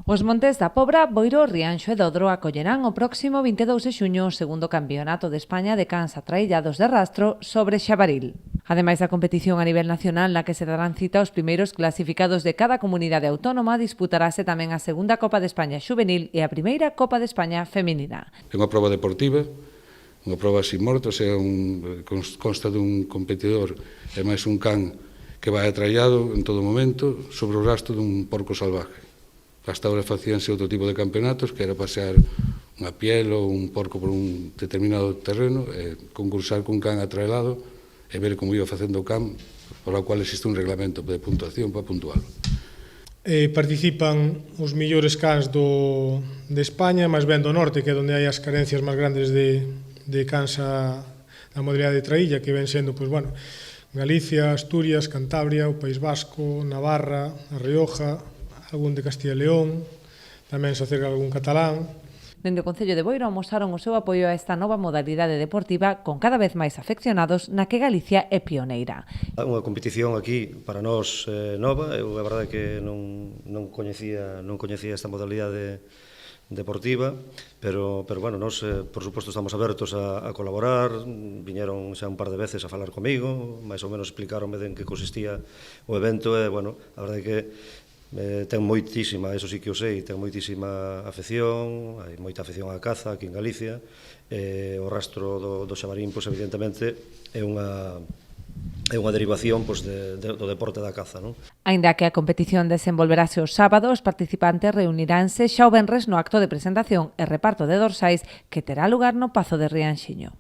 Os Montes da Pobra, Boiro, Rianxo e Dodro acollerán o próximo 22 de xuño o segundo Campeonato de España de cans atraillados de rastro sobre xabaril. Ademais da competición a nivel nacional na que se darán cita os primeiros clasificados de cada comunidade autónoma, disputarase tamén a segunda Copa de España Xuvenil e a primeira Copa de España Feminina. É unha proba deportiva, unha proba sin mortos, consta dun competidor e máis un can que vai atraiado en todo momento sobre o rastro dun porco salvaje. Hasta ahora facíanse outro tipo de campeonatos, que era pasear unha piel ou un porco por un determinado terreno, e concursar cun can atraelado e ver como iba facendo o can, por o cual existe un reglamento de puntuación para puntualo. Participan os millores cans de España, máis ben do norte, que é onde hai as carencias máis grandes de cans da modalidade de traílla, que ven sendo, Galicia, Asturias, Cantabria, o País Vasco, Navarra, a Rioja, algún de Castilla e León, tamén se acerca algún catalán. Dende o Concello de Boiro amosaron o seu apoio a esta nova modalidade deportiva con cada vez máis afeccionados na que Galicia é pioneira. Unha competición aquí para nós nova, eu a verdade que non coñecía esta modalidade deportiva, pero nós, por suposto, estamos abertos a colaborar. Viñeron xa un par de veces a falar comigo, máis ou menos explicaronme en que consistía o evento, e, a verdade que ten moitísima, eso sí que o sei, ten moitísima afección, hai moita afección á caza aquí en Galicia, o rastro do xabarín, evidentemente, é unha derivación do deporte da caza, non? Aínda que a competición desenvolverase os sábados, os participantes reuniránse xa o venres no acto de presentación e reparto de dorsais que terá lugar no Pazo de Rianxiño.